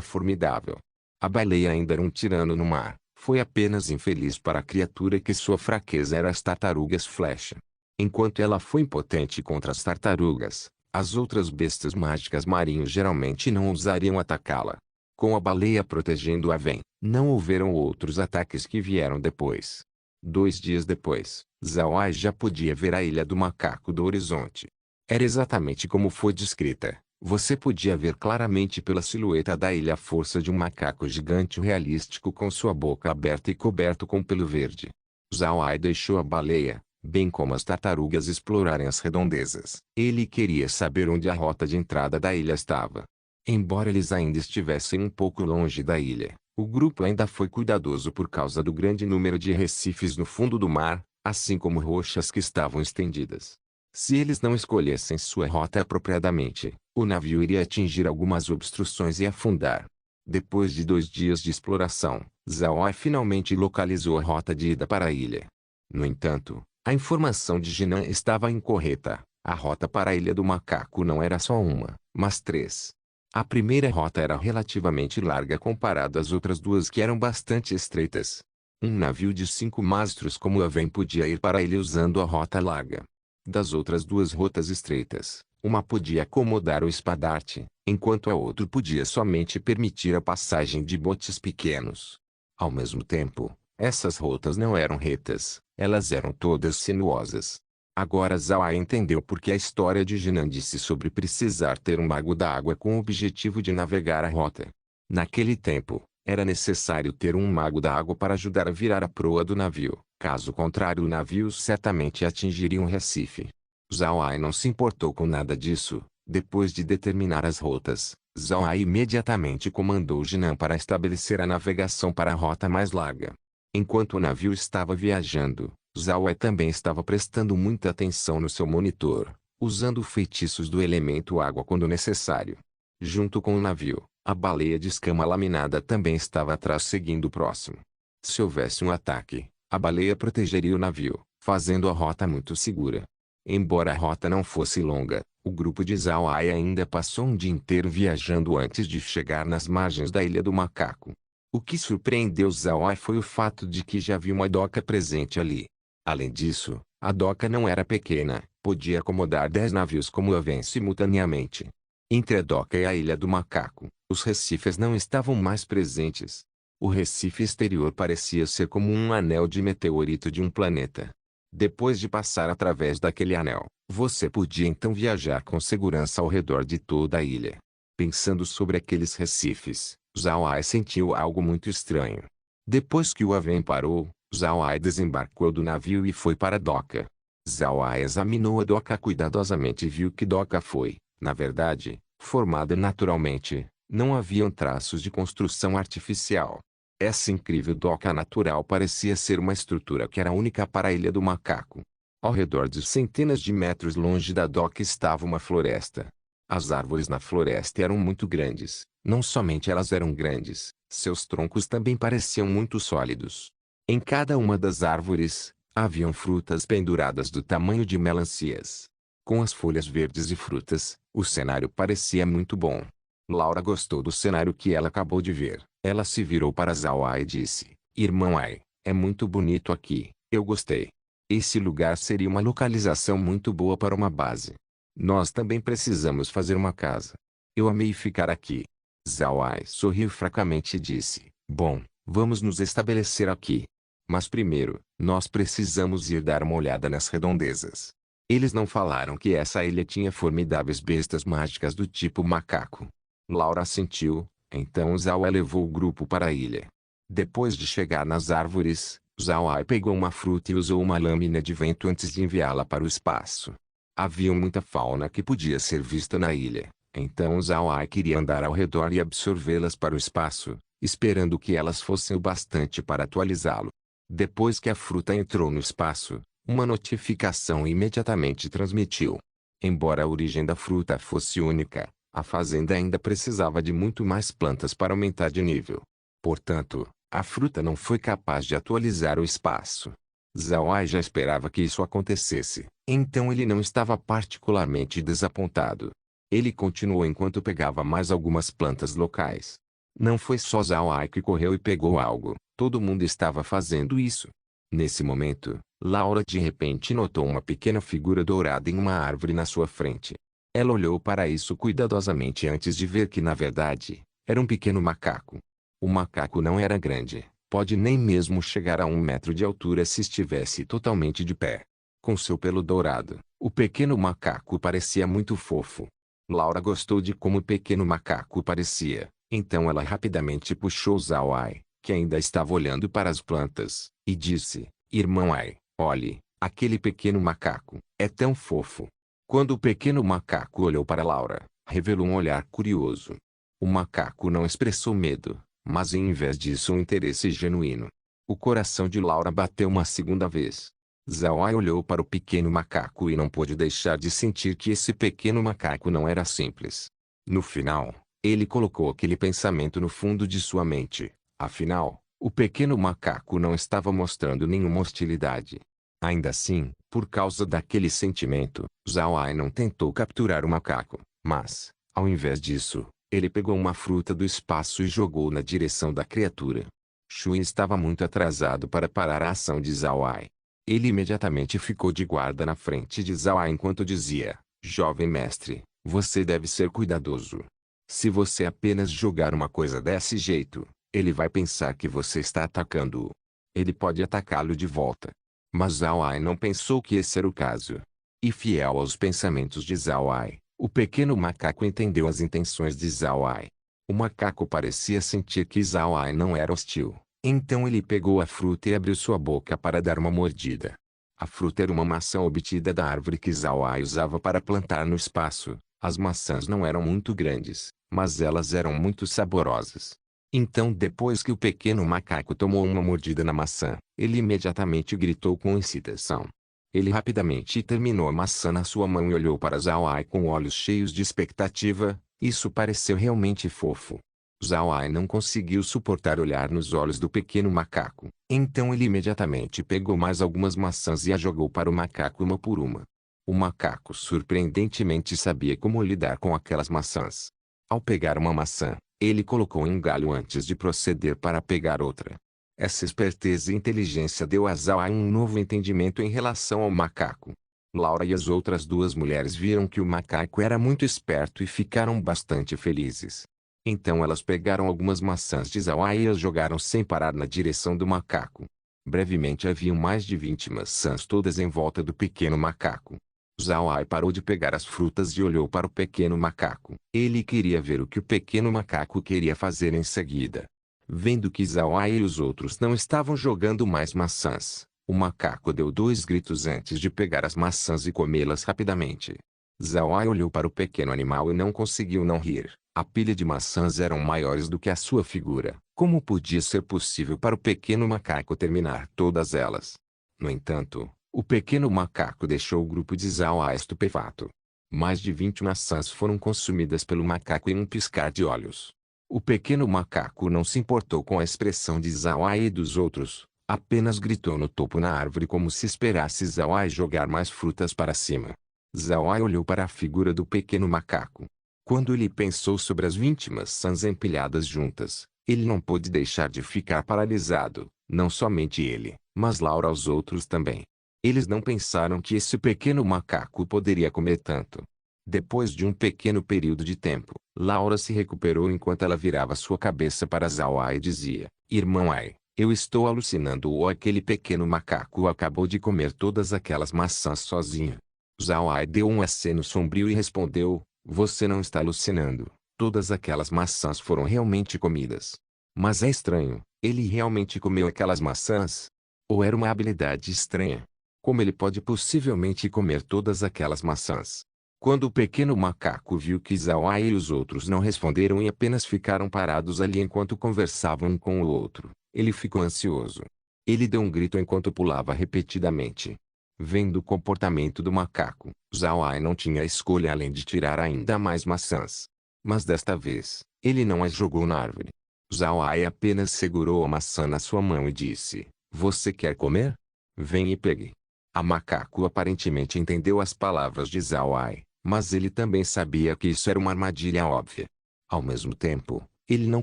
formidável. A baleia ainda era um tirano no mar. Foi apenas infeliz para a criatura que sua fraqueza era as tartarugas flecha. Enquanto ela foi impotente contra as tartarugas, as outras bestas mágicas marinhas geralmente não ousariam atacá-la. Com a baleia protegendo a Ven, não houveram outros ataques que vieram depois. 2 dias depois, Zhao Ai já podia ver a Ilha do Macaco do horizonte. Era exatamente como foi descrita. Você podia ver claramente pela silhueta da ilha a força de um macaco gigante realístico com sua boca aberta e coberto com pelo verde. Zhao Ai deixou a baleia, bem como as tartarugas explorarem as redondezas. Ele queria saber onde a rota de entrada da ilha estava. Embora eles ainda estivessem um pouco longe da ilha, o grupo ainda foi cuidadoso por causa do grande número de recifes no fundo do mar, assim como rochas que estavam estendidas. Se eles não escolhessem sua rota apropriadamente, o navio iria atingir algumas obstruções e afundar. Depois de 2 dias de exploração, Zhao Ai finalmente localizou a rota de ida para a ilha. No entanto, a informação de Jinan estava incorreta. A rota para a Ilha do Macaco não era só uma, mas 3. A primeira rota era relativamente larga comparado às outras duas que eram bastante estreitas. Um navio de 5 mastros como o Aven podia ir para a ilha usando a rota larga. Das outras 2 rotas estreitas, uma podia acomodar o espadarte, enquanto a outra podia somente permitir a passagem de botes pequenos. Ao mesmo tempo, essas rotas não eram retas, elas eram todas sinuosas. Agora Zhao Ai entendeu por que a história de Jinan disse sobre precisar ter um mago da água com o objetivo de navegar a rota. Naquele tempo, era necessário ter um mago da água para ajudar a virar a proa do navio. Caso contrário o navio certamente atingiria um recife. Zhao Ai não se importou com nada disso. Depois de determinar as rotas, Zhao Ai imediatamente comandou Jinan para estabelecer a navegação para a rota mais larga. Enquanto o navio estava viajando, Zhao Ai também estava prestando muita atenção no seu monitor, usando feitiços do elemento água quando necessário. Junto com o navio, a baleia de escama laminada também estava atrás seguindo próximo. Se houvesse um ataque, a baleia protegeria o navio, fazendo a rota muito segura. Embora a rota não fosse longa, o grupo de Zhao Ai ainda passou um dia inteiro viajando antes de chegar nas margens da Ilha do Macaco. O que surpreendeu Zhao Ai foi o fato de que já havia uma doca presente ali. Além disso, a doca não era pequena, podia acomodar 10 navios como Aven simultaneamente. Entre a doca e a Ilha do Macaco, os recifes não estavam mais presentes. O recife exterior parecia ser como um anel de meteorito de um planeta. Depois de passar através daquele anel, você podia então viajar com segurança ao redor de toda a ilha. Pensando sobre aqueles recifes, Zhao Ai sentiu algo muito estranho. Depois que o Aven parou, Zhao Ai desembarcou do navio e foi para a doca. Zhao Ai examinou a doca cuidadosamente e viu que doca foi, na verdade, formada naturalmente. Não haviam traços de construção artificial. Essa incrível doca natural parecia ser uma estrutura que era única para a Ilha do Macaco. Ao redor de centenas de metros longe da doca estava uma floresta. As árvores na floresta eram muito grandes, Não somente elas eram grandes, seus troncos também pareciam muito sólidos. Em cada uma das árvores, haviam frutas penduradas do tamanho de melancias. Com as folhas verdes e frutas, o cenário parecia muito bom. Laura gostou do cenário que ela acabou de ver. Ela se virou para Zhao Ai e disse: Irmão Ai, é muito bonito aqui, eu gostei. Esse lugar seria uma localização muito boa para uma base. Nós também precisamos fazer uma casa. Eu amei ficar aqui. Zhao Ai sorriu fracamente e disse: Bom, vamos nos estabelecer aqui. Mas primeiro, nós precisamos ir dar uma olhada nas redondezas. Eles não falaram que essa ilha tinha formidáveis bestas mágicas do tipo macaco. Laura assentiu, então Zhao Ai levou o grupo para a ilha. Depois de chegar nas árvores, Zhao Ai pegou uma fruta e usou uma lâmina de vento antes de enviá-la para o espaço. Havia muita fauna que podia ser vista na ilha, então Zhao Ai queria andar ao redor e absorvê-las para o espaço, esperando que elas fossem o bastante para atualizá-lo. Depois que a fruta entrou no espaço, uma notificação imediatamente transmitiu. Embora a origem da fruta fosse única, a fazenda ainda precisava de muito mais plantas para aumentar de nível. Portanto, a fruta não foi capaz de atualizar o espaço. Zhao Ai já esperava que isso acontecesse, então ele não estava particularmente desapontado. Ele continuou enquanto pegava mais algumas plantas locais. Não foi só Zhao Ai que correu e pegou algo, todo mundo estava fazendo isso. Nesse momento, Laura de repente notou uma pequena figura dourada em uma árvore na sua frente. Ela olhou para isso cuidadosamente antes de ver que na verdade, era um pequeno macaco. O macaco não era grande, pode nem mesmo chegar a 1 metro de altura se estivesse totalmente de pé. Com seu pelo dourado, o pequeno macaco parecia muito fofo. Laura gostou de como o pequeno macaco parecia, então ela rapidamente puxou Zhao Ai, que ainda estava olhando para as plantas, e disse: Irmão Ai, olhe, aquele pequeno macaco, é tão fofo. Quando o pequeno macaco olhou para Laura, revelou um olhar curioso. O macaco não expressou medo, mas em vez disso um interesse genuíno. O coração de Laura bateu uma segunda vez. Zhao Ai olhou para o pequeno macaco e não pôde deixar de sentir que esse pequeno macaco não era simples. No final, ele colocou aquele pensamento no fundo de sua mente. Afinal, o pequeno macaco não estava mostrando nenhuma hostilidade. Ainda assim, por causa daquele sentimento, Zhao Ai não tentou capturar o macaco, mas, ao invés disso, ele pegou uma fruta do espaço e jogou na direção da criatura. Shui estava muito atrasado para parar a ação de Zhao Ai. Ele imediatamente ficou de guarda na frente de Zhao Ai enquanto dizia: Jovem mestre, você deve ser cuidadoso. Se você apenas jogar uma coisa desse jeito, ele vai pensar que você está atacando-o. Ele pode atacá-lo de volta. Mas Zhao Ai não pensou que esse era o caso. E fiel aos pensamentos de Zhao Ai, o pequeno macaco entendeu as intenções de Zhao Ai. O macaco parecia sentir que Zhao Ai não era hostil. Então ele pegou a fruta e abriu sua boca para dar uma mordida. A fruta era uma maçã obtida da árvore que Zhao Ai usava para plantar no espaço. As maçãs não eram muito grandes, mas elas eram muito saborosas. Então depois que o pequeno macaco tomou uma mordida na maçã, ele imediatamente gritou com excitação. Ele rapidamente terminou a maçã na sua mão e olhou para Zhao Ai com olhos cheios de expectativa. Isso pareceu realmente fofo. Zhao Ai não conseguiu suportar olhar nos olhos do pequeno macaco. Então ele imediatamente pegou mais algumas maçãs e as jogou para o macaco uma por uma. O macaco surpreendentemente sabia como lidar com aquelas maçãs. Ao pegar uma maçã, ele colocou em um galho antes de proceder para pegar outra. Essa esperteza e inteligência deu a Zhao Ai um novo entendimento em relação ao macaco. Laura e as outras duas mulheres viram que o macaco era muito esperto e ficaram bastante felizes. Então elas pegaram algumas maçãs de Zhao Ai e as jogaram sem parar na direção do macaco. Brevemente haviam mais de 20 maçãs todas em volta do pequeno macaco. Zhao Ai parou de pegar as frutas e olhou para o pequeno macaco. Ele queria ver o que o pequeno macaco queria fazer em seguida. Vendo que Zhao Ai e os outros não estavam jogando mais maçãs, o macaco deu 2 gritos antes de pegar as maçãs e comê-las rapidamente. Zhao Ai olhou para o pequeno animal e não conseguiu não rir. A pilha de maçãs eram maiores do que a sua figura. Como podia ser possível para o pequeno macaco terminar todas elas? No entanto, o pequeno macaco deixou o grupo de Zhao Ai estupefato. Mais de 20 maçãs foram consumidas pelo macaco em um piscar de olhos. O pequeno macaco não se importou com a expressão de Zawai e dos outros, apenas gritou no topo na árvore como se esperasse Zawai jogar mais frutas para cima. Zawai olhou para a figura do pequeno macaco. Quando ele pensou sobre as 20 maçãs empilhadas juntas, ele não pôde deixar de ficar paralisado, não somente ele, mas Laura e os outros também. Eles não pensaram que esse pequeno macaco poderia comer tanto. Depois de um pequeno período de tempo, Laura se recuperou enquanto ela virava sua cabeça para Zawai e dizia: Irmão Ai, eu estou alucinando ou aquele pequeno macaco acabou de comer todas aquelas maçãs sozinho. Zawai deu um aceno sombrio e respondeu: Você não está alucinando, todas aquelas maçãs foram realmente comidas. Mas é estranho, ele realmente comeu aquelas maçãs? Ou era uma habilidade estranha? Como ele pode possivelmente comer todas aquelas maçãs? Quando o pequeno macaco viu que Zawai e os outros não responderam e apenas ficaram parados ali enquanto conversavam um com o outro, ele ficou ansioso. Ele deu um grito enquanto pulava repetidamente. Vendo o comportamento do macaco, Zawai não tinha escolha além de tirar ainda mais maçãs. Mas desta vez, ele não as jogou na árvore. Zawai apenas segurou a maçã na sua mão e disse: Você quer comer? Vem e pegue. A macaco aparentemente entendeu as palavras de Zawai, mas ele também sabia que isso era uma armadilha óbvia. Ao mesmo tempo, ele não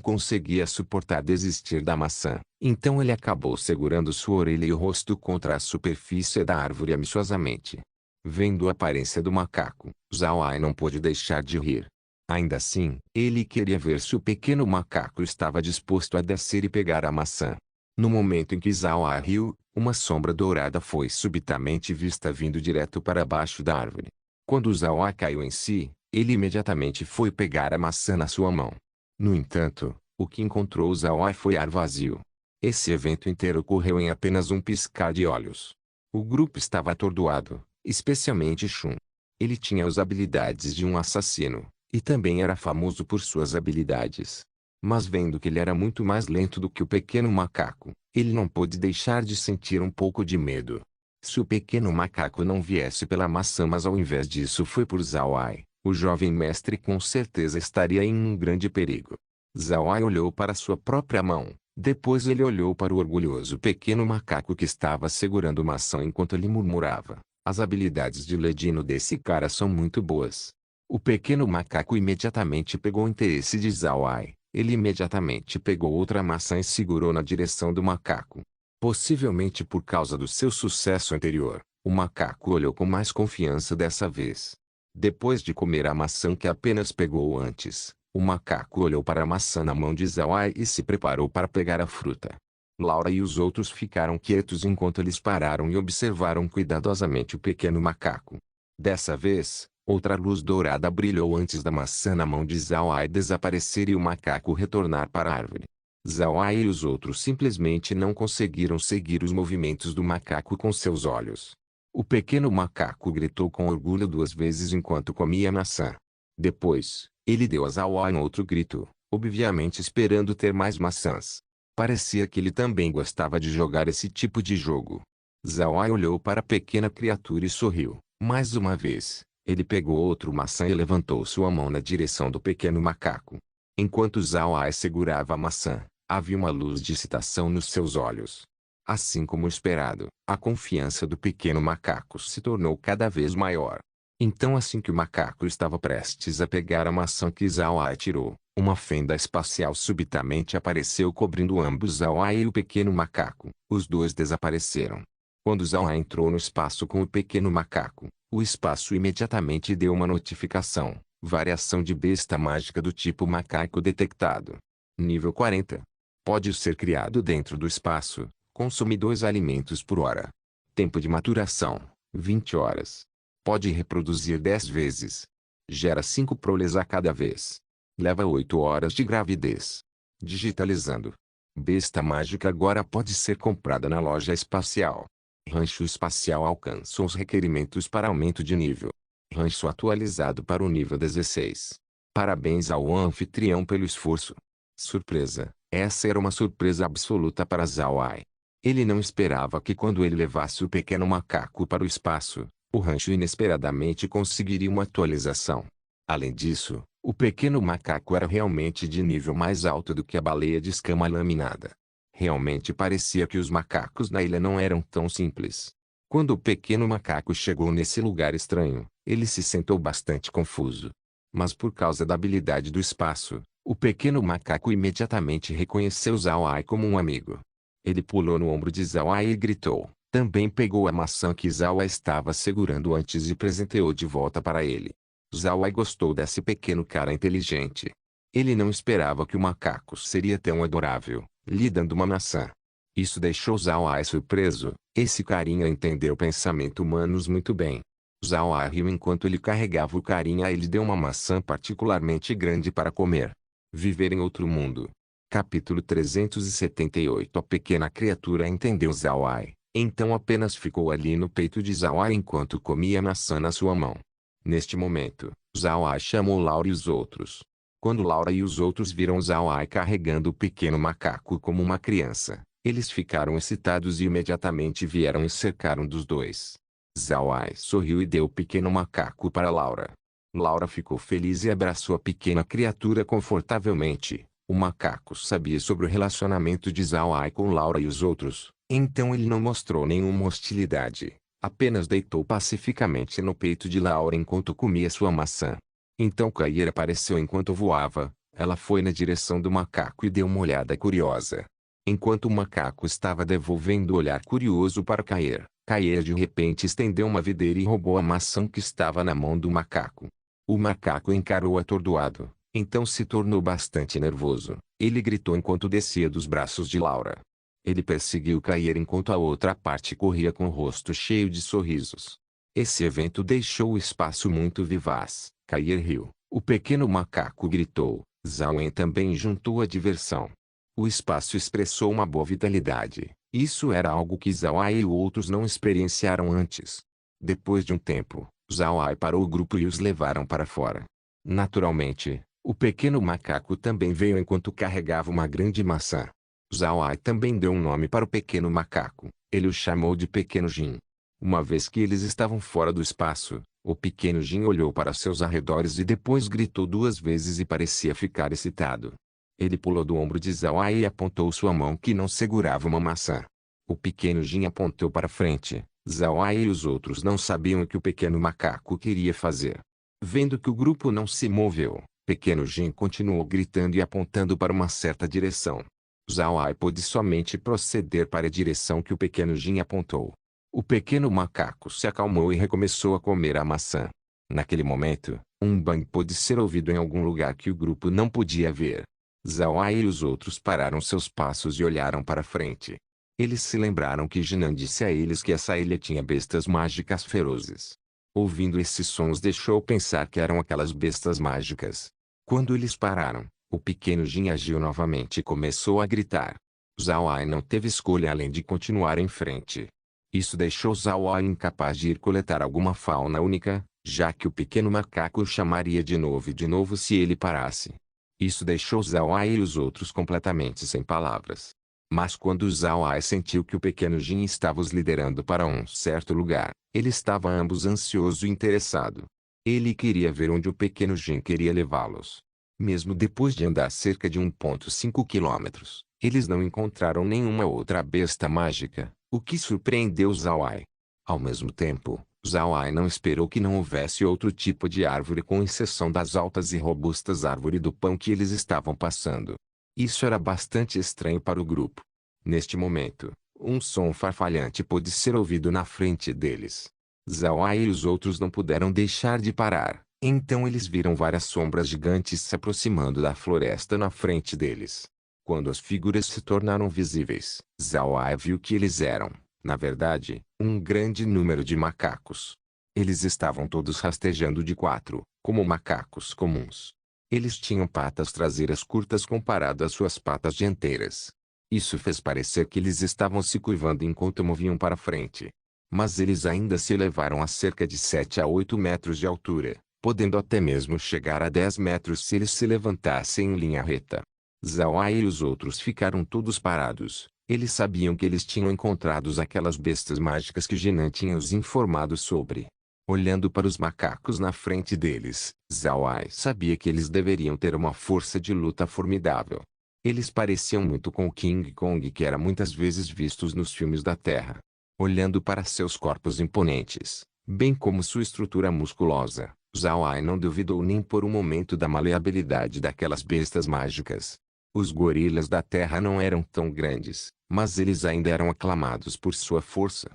conseguia suportar desistir da maçã, então ele acabou segurando sua orelha e o rosto contra a superfície da árvore amistosamente. Vendo a aparência do macaco, Zawai não pôde deixar de rir. Ainda assim, ele queria ver se o pequeno macaco estava disposto a descer e pegar a maçã. No momento em que Zawai riu, uma sombra dourada foi subitamente vista vindo direto para baixo da árvore. Quando Zawai caiu em si, ele imediatamente foi pegar a maçã na sua mão. No entanto, o que encontrou Zawai foi ar vazio. Esse evento inteiro ocorreu em apenas um piscar de olhos. O grupo estava atordoado, especialmente Shun. Ele tinha as habilidades de um assassino, e também era famoso por suas habilidades. Mas vendo que ele era muito mais lento do que o pequeno macaco, ele não pôde deixar de sentir um pouco de medo. Se o pequeno macaco não viesse pela maçã mas ao invés disso foi por Zawai, o jovem mestre com certeza estaria em um grande perigo. Zawai olhou para sua própria mão, depois ele olhou para o orgulhoso pequeno macaco que estava segurando maçã enquanto ele murmurava: As habilidades de Ledino desse cara são muito boas. O pequeno macaco imediatamente pegou o interesse de Zawai. Ele imediatamente pegou outra maçã e segurou na direção do macaco. Possivelmente por causa do seu sucesso anterior, o macaco olhou com mais confiança dessa vez. Depois de comer a maçã que apenas pegou antes, o macaco olhou para a maçã na mão de Zawai e se preparou para pegar a fruta. Laura e os outros ficaram quietos enquanto eles pararam e observaram cuidadosamente o pequeno macaco. Dessa vez, outra luz dourada brilhou antes da maçã na mão de Zawai desaparecer e o macaco retornar para a árvore. Zawai e os outros simplesmente não conseguiram seguir os movimentos do macaco com seus olhos. O pequeno macaco gritou com orgulho 2 vezes enquanto comia a maçã. Depois, ele deu a Zawai um outro grito, obviamente esperando ter mais maçãs. Parecia que ele também gostava de jogar esse tipo de jogo. Zawai olhou para a pequena criatura e sorriu. Mais uma vez, ele pegou outro maçã e levantou sua mão na direção do pequeno macaco. Enquanto Zawai segurava a maçã, havia uma luz de excitação nos seus olhos. Assim como esperado, a confiança do pequeno macaco se tornou cada vez maior. Então assim que o macaco estava prestes a pegar a maçã que Zawai tirou, uma fenda espacial subitamente apareceu cobrindo ambos Zawai e o pequeno macaco. Os dois desapareceram. Quando Zawai entrou no espaço com o pequeno macaco, o espaço imediatamente deu uma notificação. Variação de besta mágica do tipo macaco detectado. Nível 40. Pode ser criado dentro do espaço. Consome 2 alimentos por hora. Tempo de maturação: 20 horas. Pode reproduzir 10 vezes. Gera 5 proles a cada vez. Leva 8 horas de gravidez. Digitalizando. Besta mágica agora pode ser comprada na loja espacial. Rancho espacial alcançou os requerimentos para aumento de nível. Rancho atualizado para o nível 16. Parabéns ao anfitrião pelo esforço. Surpresa. Essa era uma surpresa absoluta para Zawai. Ele não esperava que quando ele levasse o pequeno macaco para o espaço, o rancho inesperadamente conseguiria uma atualização. Além disso, O pequeno macaco era realmente de nível mais alto do que a baleia de escama laminada. Realmente parecia que os macacos na ilha não eram tão simples. Quando o pequeno macaco chegou nesse lugar estranho, ele se sentou bastante confuso. Mas por causa da habilidade do espaço, o pequeno macaco imediatamente reconheceu Zhao como um amigo. Ele pulou no ombro de Zhao e gritou. Também pegou a maçã que Zhao estava segurando antes e presenteou de volta para ele. Zhao gostou desse pequeno cara inteligente. Ele não esperava que o macaco seria tão adorável, lhe dando uma maçã. Isso deixou Zhao surpreso. Esse carinha entendeu pensamentos humanos muito bem. Zhao riu enquanto ele carregava o carinha e lhe deu uma maçã particularmente grande para comer. Viver em outro mundo. Capítulo 378. A pequena criatura entendeu Zhao. Então apenas ficou ali no peito de Zhao enquanto comia a maçã na sua mão. Neste momento, Zhao chamou Laura e os outros. Quando Laura e os outros viram Zhao carregando o pequeno macaco como uma criança, eles ficaram excitados e imediatamente vieram e cercaram dos dois. Zhao sorriu e deu o pequeno macaco para Laura. Laura ficou feliz e abraçou a pequena criatura confortavelmente. O macaco sabia sobre o relacionamento de Zhao com Laura e os outros, então ele não mostrou nenhuma hostilidade. Apenas deitou pacificamente no peito de Laura enquanto comia sua maçã. Então Kair apareceu enquanto voava. Ela foi na direção do macaco e deu uma olhada curiosa. Enquanto o macaco estava devolvendo o olhar curioso para Kair, Kair de repente estendeu uma videira e roubou a maçã que estava na mão do macaco. O macaco encarou atordoado, então se tornou bastante nervoso. Ele gritou enquanto descia dos braços de Laura. Ele perseguiu Kair enquanto a outra parte corria com o rosto cheio de sorrisos. Esse evento deixou o espaço muito vivaz. Kair riu. O pequeno macaco gritou. Zhao também juntou a diversão. O espaço expressou uma boa vitalidade. Isso era algo que Zhao e outros não experienciaram antes. Depois de um tempo, Zhao parou o grupo e os levaram para fora. Naturalmente, o pequeno macaco também veio enquanto carregava uma grande maçã. Zhao também deu um nome para o pequeno macaco. Ele o chamou de Pequeno Jin. Uma vez que eles estavam fora do espaço, o pequeno Jin olhou para seus arredores e depois gritou 2 vezes e parecia ficar excitado. Ele pulou do ombro de Zhao e apontou sua mão que não segurava uma maçã. O pequeno Jin apontou para frente. Zhao e os outros não sabiam o que o pequeno macaco queria fazer. Vendo que o grupo não se moveu, pequeno Jin continuou gritando e apontando para uma certa direção. Zhao pôde somente proceder para a direção que o pequeno Jin apontou. O pequeno macaco se acalmou e recomeçou a comer a maçã. Naquele momento, um bang pôde ser ouvido em algum lugar que o grupo não podia ver. Zhao e os outros pararam seus passos e olharam para frente. Eles se lembraram que Jinan disse a eles que essa ilha tinha bestas mágicas ferozes. Ouvindo esses sons deixou pensar que eram aquelas bestas mágicas. Quando eles pararam, o pequeno Jin agiu novamente e começou a gritar. Zhao não teve escolha além de continuar em frente. Isso deixou Zhao incapaz de ir coletar alguma fauna única, já que o pequeno macaco o chamaria de novo se ele parasse. Isso deixou Zhao e os outros completamente sem palavras. Mas quando Zhao sentiu que o pequeno Jin estava os liderando para um certo lugar, ele estava ambos ansioso e interessado. Ele queria ver onde o pequeno Jin queria levá-los. Mesmo depois de andar cerca de 1,5 quilômetros, eles não encontraram nenhuma outra besta mágica, o que surpreendeu Zhao. Ao mesmo tempo, Zhao não esperou que não houvesse outro tipo de árvore com exceção das altas e robustas árvores do pão que eles estavam passando. Isso era bastante estranho para o grupo. Neste momento, um som farfalhante pôde ser ouvido na frente deles. Zhao e os outros não puderam deixar de parar. Então eles viram várias sombras gigantes se aproximando da floresta na frente deles. Quando as figuras se tornaram visíveis, Zhao viu que eles eram, na verdade, um grande número de macacos. Eles estavam todos rastejando de quatro, como macacos comuns. Eles tinham patas traseiras curtas comparado às suas patas dianteiras. Isso fez parecer que eles estavam se curvando enquanto moviam para frente. Mas eles ainda se elevaram a cerca de 7 a 8 metros de altura, podendo até mesmo chegar a 10 metros se eles se levantassem em linha reta. Zhao e os outros ficaram todos parados. Eles sabiam que eles tinham encontrado aquelas bestas mágicas que Jinan tinha os informado sobre. Olhando para os macacos na frente deles, Zhao Ai sabia que eles deveriam ter uma força de luta formidável. Eles pareciam muito com o King Kong que era muitas vezes vistos nos filmes da Terra. Olhando para seus corpos imponentes, bem como sua estrutura musculosa, Zhao Ai não duvidou nem por um momento da maleabilidade daquelas bestas mágicas. Os gorilas da Terra não eram tão grandes, mas eles ainda eram aclamados por sua força.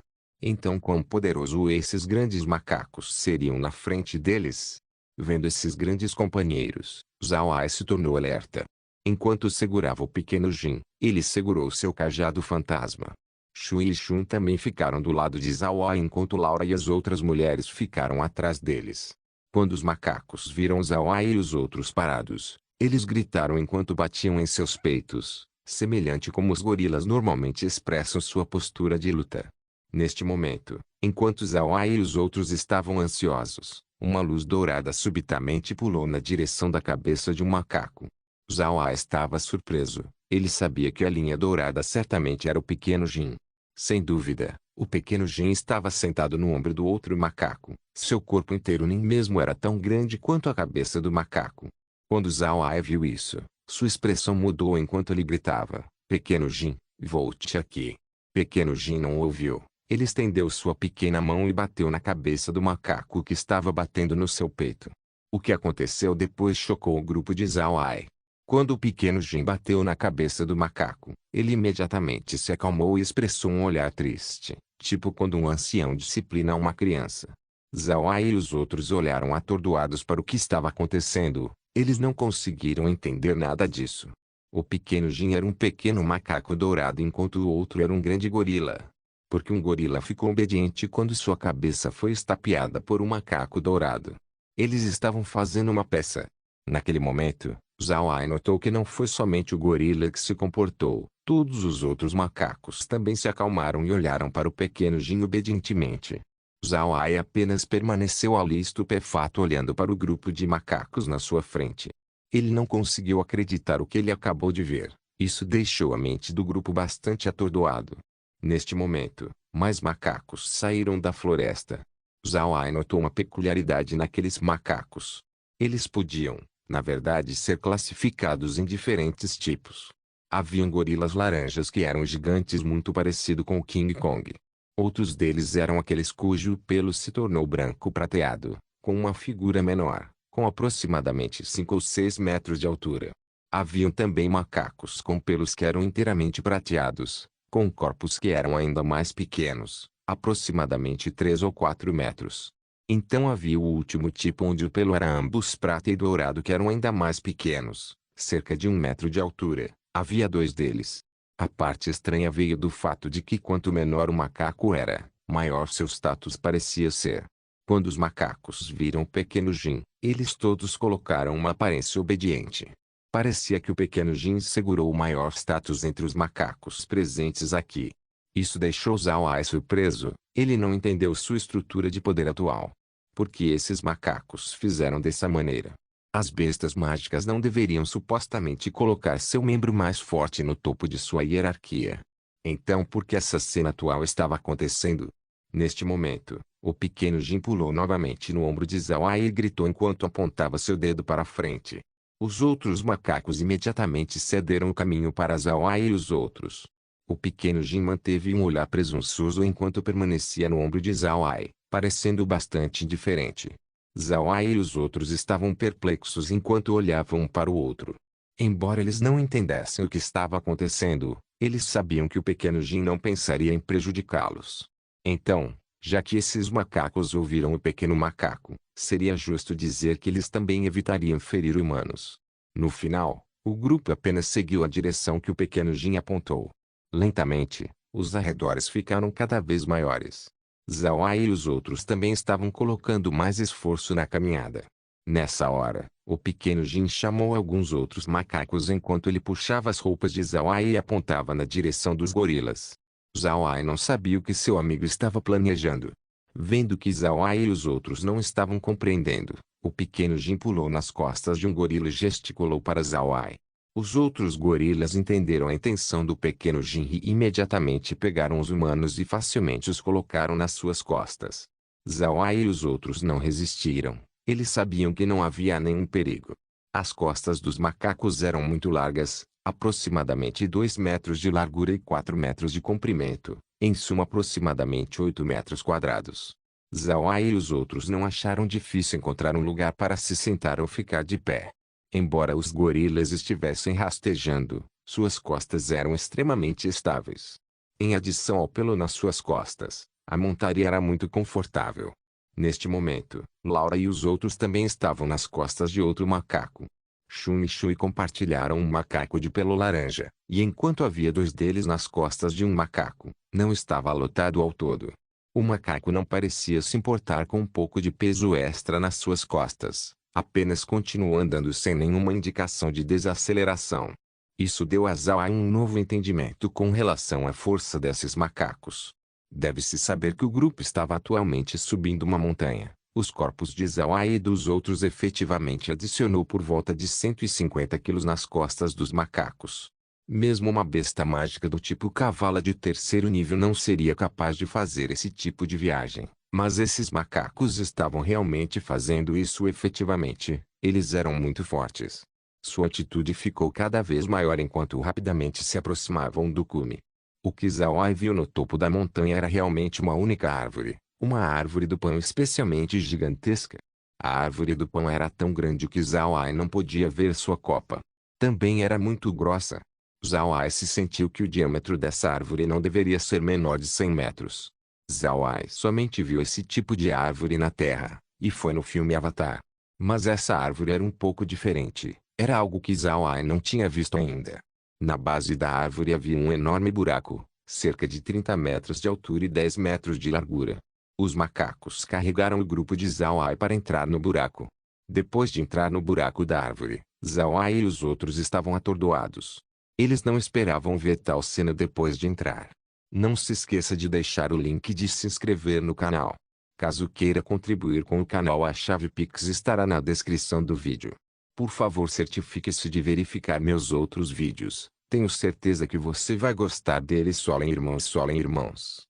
Então quão poderoso esses grandes macacos seriam na frente deles? Vendo esses grandes companheiros, Zhao Ai se tornou alerta. Enquanto segurava o pequeno Jin, ele segurou seu cajado fantasma. Shui e Shun também ficaram do lado de Zhao Ai enquanto Laura e as outras mulheres ficaram atrás deles. Quando os macacos viram Zhao Ai e os outros parados, eles gritaram enquanto batiam em seus peitos, semelhante como os gorilas normalmente expressam sua postura de luta. Neste momento, enquanto Zhao Ai e os outros estavam ansiosos, uma luz dourada subitamente pulou na direção da cabeça de um macaco. Zhao Ai estava surpreso. Ele sabia que a linha dourada certamente era o pequeno Jin. Sem dúvida, o pequeno Jin estava sentado no ombro do outro macaco. Seu corpo inteiro nem mesmo era tão grande quanto a cabeça do macaco. Quando Zhao Ai viu isso, sua expressão mudou enquanto ele gritava: "Pequeno Jin, volte aqui." Pequeno Jin não ouviu. Ele estendeu sua pequena mão e bateu na cabeça do macaco que estava batendo no seu peito. O que aconteceu depois chocou o grupo de Zhao Ai. Quando o pequeno Jin bateu na cabeça do macaco, ele imediatamente se acalmou e expressou um olhar triste, tipo quando um ancião disciplina uma criança. Zhao Ai e os outros olharam atordoados para o que estava acontecendo. Eles não conseguiram entender nada disso. O pequeno Jin era um pequeno macaco dourado enquanto o outro era um grande gorila. Porque um gorila ficou obediente quando sua cabeça foi estapeada por um macaco dourado. Eles estavam fazendo uma peça. Naquele momento, Zhao Ai notou que não foi somente o gorila que se comportou. Todos os outros macacos também se acalmaram e olharam para o pequeno Jin obedientemente. Zhao Ai apenas permaneceu ali estupefato olhando para o grupo de macacos na sua frente. Ele não conseguiu acreditar o que ele acabou de ver. Isso deixou a mente do grupo bastante atordoado. Neste momento, mais macacos saíram da floresta. Zhao Ai notou uma peculiaridade naqueles macacos. Eles podiam, na verdade, ser classificados em diferentes tipos. Haviam gorilas laranjas que eram gigantes muito parecido com o King Kong. Outros deles eram aqueles cujo pelo se tornou branco prateado, com uma figura menor, com aproximadamente 5 ou 6 metros de altura. Haviam também macacos com pelos que eram inteiramente prateados, com corpos que eram ainda mais pequenos, aproximadamente 3 ou 4 metros. Então havia o último tipo onde o pelo era ambos prata e dourado que eram ainda mais pequenos, cerca de 1 metro de altura. Havia 2 deles. A parte estranha veio do fato de que quanto menor o macaco era, maior seu status parecia ser. Quando os macacos viram o pequeno Jin, eles todos colocaram uma aparência obediente. Parecia que o pequeno Jin segurou o maior status entre os macacos presentes aqui. Isso deixou Zhao Ai surpreso. Ele não entendeu sua estrutura de poder atual. Por que esses macacos fizeram dessa maneira? As bestas mágicas não deveriam supostamente colocar seu membro mais forte no topo de sua hierarquia. Então por que essa cena atual estava acontecendo? Neste momento, o pequeno Jin pulou novamente no ombro de Zhao Ai e gritou enquanto apontava seu dedo para frente. Os outros macacos imediatamente cederam o caminho para Zhao Ai e os outros. O pequeno Jin manteve um olhar presunçoso enquanto permanecia no ombro de Zhao Ai, parecendo bastante indiferente. Zhao Ai e os outros estavam perplexos enquanto olhavam um para o outro. Embora eles não entendessem o que estava acontecendo, eles sabiam que o pequeno Jin não pensaria em prejudicá-los. Então, já que esses macacos ouviram o pequeno macaco, seria justo dizer que eles também evitariam ferir humanos. No final, o grupo apenas seguiu a direção que o pequeno Jin apontou. Lentamente, os arredores ficaram cada vez maiores. Zhao Ai e os outros também estavam colocando mais esforço na caminhada. Nessa hora, o pequeno Jin chamou alguns outros macacos enquanto ele puxava as roupas de Zhao Ai e apontava na direção dos gorilas. Zhao Ai não sabia o que seu amigo estava planejando. Vendo que Zhao Ai e os outros não estavam compreendendo, o pequeno Jin pulou nas costas de um gorila e gesticulou para Zhao Ai. Os outros gorilas entenderam a intenção do pequeno Jin e imediatamente pegaram os humanos e facilmente os colocaram nas suas costas. Zhao Ai e os outros não resistiram. Eles sabiam que não havia nenhum perigo. As costas dos macacos eram muito largas, aproximadamente 2 metros de largura e 4 metros de comprimento, em suma aproximadamente 8 metros quadrados. Zhao Ai e os outros não acharam difícil encontrar um lugar para se sentar ou ficar de pé. Embora os gorilas estivessem rastejando, suas costas eram extremamente estáveis. Em adição ao pelo nas suas costas, a montaria era muito confortável. Neste momento, Laura e os outros também estavam nas costas de outro macaco. Shun e Shui compartilharam um macaco de pelo laranja, e enquanto havia 2 deles nas costas de um macaco, não estava lotado ao todo. O macaco não parecia se importar com um pouco de peso extra nas suas costas, apenas continuou andando sem nenhuma indicação de desaceleração. Isso deu a Zhao Ai um novo entendimento com relação à força desses macacos. Deve-se saber que o grupo estava atualmente subindo uma montanha. Os corpos de Zhao Ai e dos outros efetivamente adicionou por volta de 150 quilos nas costas dos macacos. Mesmo uma besta mágica do tipo cavala de 3º nível não seria capaz de fazer esse tipo de viagem, mas esses macacos estavam realmente fazendo isso efetivamente. Eles eram muito fortes. Sua atitude ficou cada vez maior enquanto rapidamente se aproximavam do cume. O que Zhao Ai viu no topo da montanha era realmente uma única árvore, uma árvore do pão especialmente gigantesca. A árvore do pão era tão grande que Zhao Ai não podia ver sua copa. Também era muito grossa. Zhao Ai se sentiu que o diâmetro dessa árvore não deveria ser menor de 100 metros. Zhao Ai somente viu esse tipo de árvore na Terra, e foi no filme Avatar. Mas essa árvore era um pouco diferente, era algo que Zhao Ai não tinha visto ainda. Na base da árvore havia um enorme buraco, cerca de 30 metros de altura e 10 metros de largura. Os macacos carregaram o grupo de Zhao Ai para entrar no buraco. Depois de entrar no buraco da árvore, Zhao Ai e os outros estavam atordoados. Eles não esperavam ver tal cena depois de entrar. Não se esqueça de deixar o link de se inscrever no canal. Caso queira contribuir com o canal, a chave Pix estará na descrição do vídeo. Por favor, certifique-se de verificar meus outros vídeos. Tenho certeza que você vai gostar deles. Solem irmãos, solem irmãos.